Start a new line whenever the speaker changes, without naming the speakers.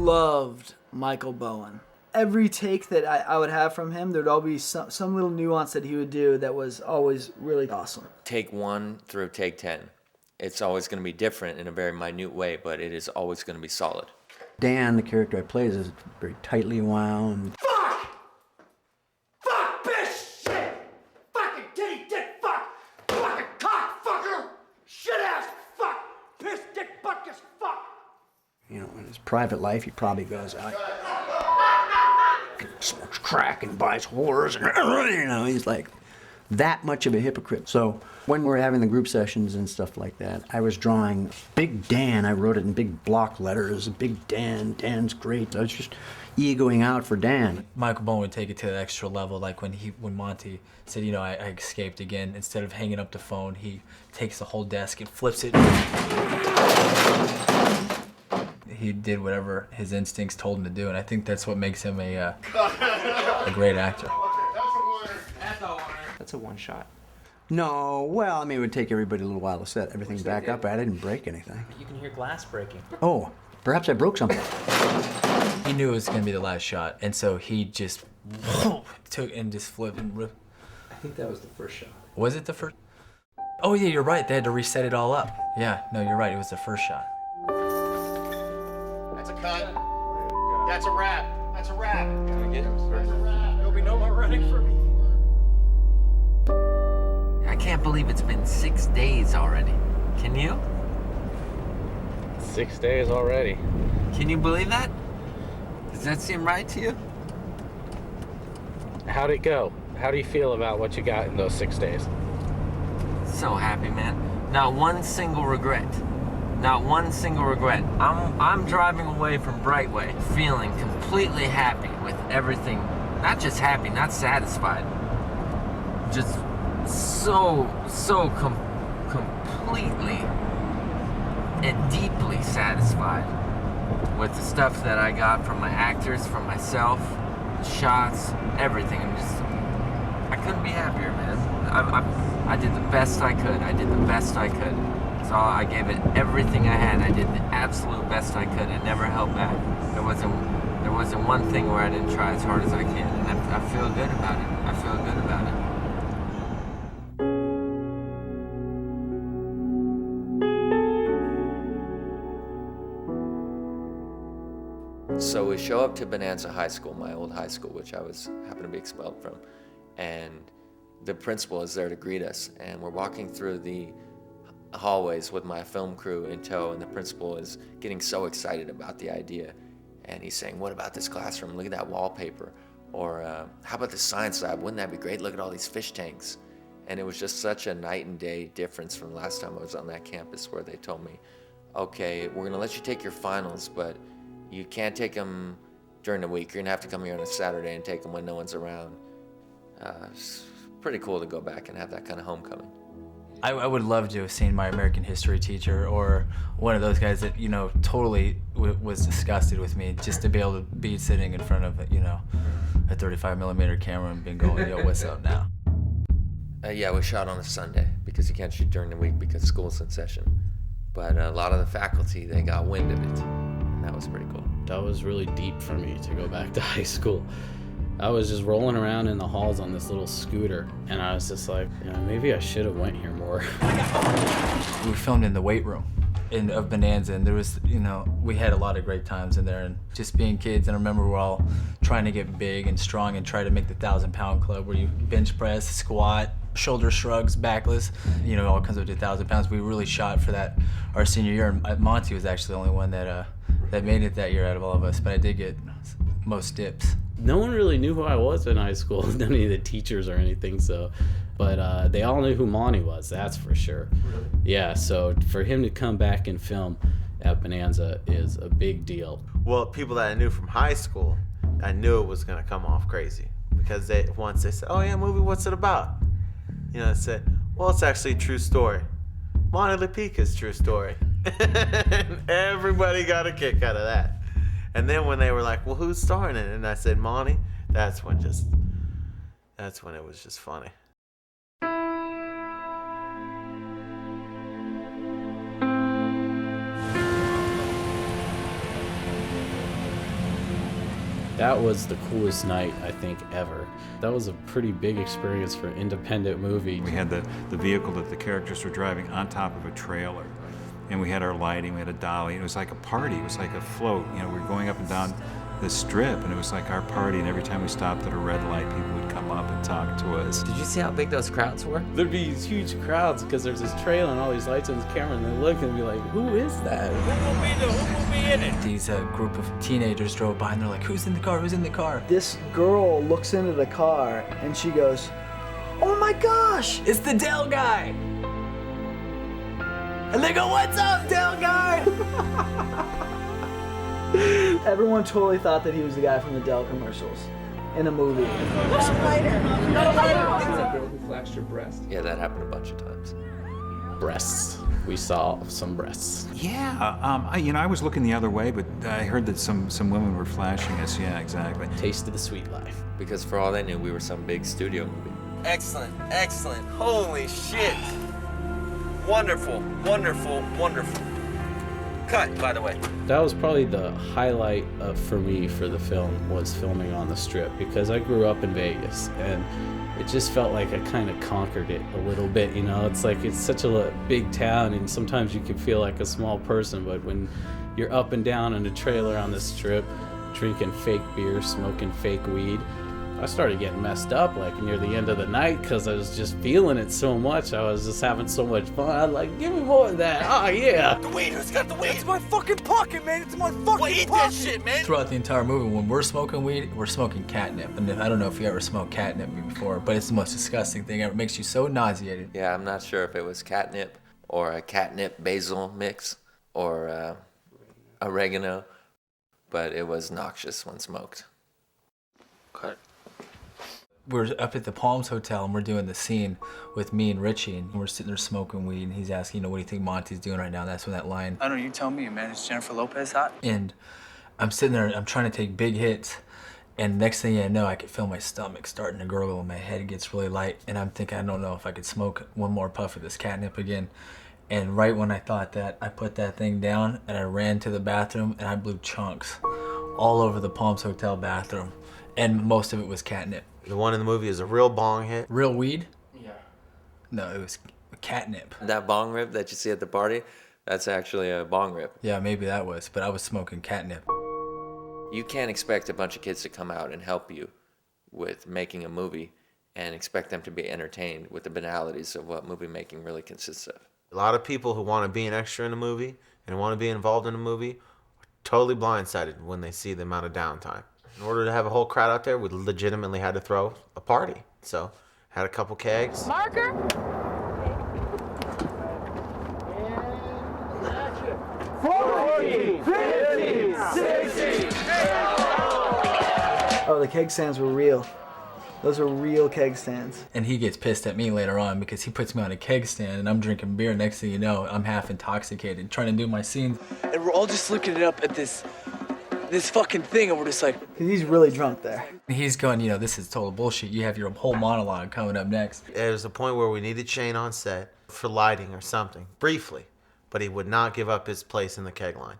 loved Michael Bowen. Every take that I would have from him, there'd all be some little nuance that he would do that was always really awesome.
Take 1 through take 10. It's always going to be different in a very minute way, but it is always going to be solid.
Dan, the character I play, is very tightly wound.
Fuck! Fuck, bitch, shit! Fucking titty dick fuck! Fucking cock fucker! Shit ass fuck! Piss dick bucket fuck!
You know, in his private life, he probably goes out, smokes crack and buys whores, and you know, he's like that much of a hypocrite. So when we're having the group sessions and stuff like that, I was drawing Big Dan. I wrote it in big block letters. Big Dan, Dan's great. I was just egoing out for Dan.
Michael Bowen would take it to the extra level, like when Monty said, you know, I escaped again. Instead of hanging up the phone, he takes the whole desk and flips it. He did whatever his instincts told him to do, and I think that's what makes him a great actor.
That's a one shot.
No, well, I mean, it would take everybody a little while to set everything back up. I didn't break anything.
But you can hear glass breaking.
Oh, perhaps I broke something.
He knew it was going to be the last shot, and so he just took and just flipped and ripped.
I think that was the first shot.
Was it the first? Oh yeah, you're right. They had to reset it all up. Yeah, no, you're right. It was the first shot.
That's a cut. That's a wrap. That's a wrap. That's a wrap. There'll be no more running for me.
I can't believe it's been 6 days already. Can you?
6 days already.
Can you believe that? Does that seem right to you?
How'd it go? How do you feel about what you got in those 6 days?
So happy, man. Not one single regret. Not one single regret. I'm driving away from Brightway feeling completely happy with everything. Not just happy, not satisfied. Just so completely and deeply satisfied with the stuff that I got from my actors, from myself, the shots, everything. I couldn't be happier, man. I did the best I could. I did the best I could. So I gave it everything I had. I did the absolute best I could. I never held back. There wasn't one thing where I didn't try as hard as I can, and I feel good about it. I feel good about it.
So we show up to Bonanza High School, my old high school, which I happened to be expelled from, and the principal is there to greet us, and we're walking through the hallways with my film crew in tow, and the principal is getting so excited about the idea, and he's saying, what about this classroom? Look at that wallpaper. Or how about this science lab? Wouldn't that be great? Look at all these fish tanks. And it was just such a night and day difference from last time I was on that campus, where they told me, okay, we're gonna let you take your finals, but you can't take them during the week. You're gonna have to come here on a Saturday and take them when no one's around. It's pretty cool to go back and have that kind of homecoming.
I would love to have seen my American history teacher, or one of those guys that, you know, totally was disgusted with me, just to be able to be sitting in front of, you know, a 35mm camera and being going, yo, what's up now?
Yeah, we shot on a Sunday because you can't shoot during the week because school's in session. But a lot of the faculty, they got wind of it, and that was pretty cool.
That was really deep for me to go back to high school. I was just rolling around in the halls on this little scooter, and I was just like, yeah, maybe I should have went here more.
We filmed in the weight room of Bonanza, and there was, you know, we had a lot of great times in there, and just being kids. And I remember we're all trying to get big and strong and try to make the 1,000-pound club, where you bench press, squat, shoulder shrugs, backless, you know, all comes up to 1,000 pounds. We really shot for that our senior year, and Monty was actually the only one that made it that year out of all of us, but I did get most dips.
No one really knew who I was in high school, none of the teachers or anything, so, but they all knew who Monty was, that's for sure.
Really?
Yeah, so for him to come back and film at Bonanza is a big deal.
Well, people that I knew from high school, I knew it was gonna come off crazy, because once they said, oh yeah, movie, what's it about? You know, I said, well, it's actually a true story. Monty LaPica's true story. And everybody got a kick out of that. And then when they were like, well, who's starring in it? And I said, Monty, that's when it was just funny.
That was the coolest night, I think, ever. That was a pretty big experience for an independent movie.
We had the vehicle that the characters were driving on top of a trailer. And we had our lighting, we had a dolly. It was like a party, it was like a float. You know, we were going up and down the strip, and it was like our party, and every time we stopped at a red light, people would come up and talk to us.
Did you see how big those crowds were?
There'd be these huge crowds because there's this trailer and all these lights on this camera, and they look and be like, who is that?
Who will be in it? These group of teenagers drove by and they're like, who's in the car? Who's in the car?
This girl looks into the car and she goes, "Oh my gosh,
It's the Dell guy! And they go, what's up, Dell guy?
everyone totally thought that he was the guy from the Dell commercials in a movie.
Girl who flashed her breast.
Yeah, that happened a bunch of times.
Breasts. We saw some breasts.
Yeah. I was looking the other way, but I heard that some women were flashing us. Yeah, exactly.
Taste of the sweet life.
Because for all they knew, we were some big studio movie.
Excellent, excellent. Holy shit. Wonderful, wonderful, wonderful. Cut, by the way.
That was probably the highlight for me for the film, was filming on the Strip, because I grew up in Vegas and it just felt like I kind of conquered it a little bit, you know? It's like it's such a big town and sometimes you can feel like a small person, but when you're up and down in a trailer on the Strip, drinking fake beer, smoking fake weed, I started getting messed up like near the end of the night because I was just feeling it so much. I was just having so much fun. I'd like, give me more of that. Oh, yeah.
The weed, who's got the weed?
It's my fucking pocket, man. It's my fucking
Well, eat
pocket.
that shit, man.
Throughout the entire movie, when we're smoking weed, we're smoking catnip. And I don't know if you ever smoked catnip before, but it's the most disgusting thing ever. It makes you so nauseated.
Yeah, I'm not sure if it was catnip or a catnip basil mix or oregano, but it was noxious when smoked.
Cut.
We're up at the Palms Hotel and we're doing the scene with me and Richie, and we're sitting there smoking weed, and he's asking, what do you think Monty's doing right now? And that's when that line.
I don't know, you tell me, man. Is Jennifer Lopez hot?
And I'm sitting there, I'm trying to take big hits, and next thing I know, I can feel my stomach starting to gurgle and my head gets really light, and I'm thinking, I don't know if I could smoke one more puff of this catnip again. And right when I thought that, I put that thing down and I ran to the bathroom and I blew chunks all over the Palms Hotel bathroom, and most of it was catnip.
The one in the movie is a real bong hit.
Real weed?
Yeah.
No, it was catnip.
That bong rip that you see at the party, that's actually a bong rip.
Yeah, maybe that was, but I was smoking catnip.
You can't expect a bunch of kids to come out and help you with making a movie and expect them to be entertained with the banalities of what movie making really consists of.
A lot of people who want to be an extra in a movie and want to be involved in a movie are totally blindsided when they see the amount of downtime. In order to have a whole crowd out there, we legitimately had to throw a party. So, had a couple kegs.
Marker. 40, 50, 60.
Oh, the keg stands were real. Those are real keg stands.
And he gets pissed at me later on because he puts me on a keg stand and I'm drinking beer. Next thing you know, I'm half intoxicated, trying to do my scenes.
And we're all just looking it up at this fucking thing, and we're just like,
Because he's really drunk there.
He's going, this is total bullshit. You have your whole monologue coming up next.
There was a point where we needed Shane on set for lighting or something, briefly, but he would not give up his place in the keg line.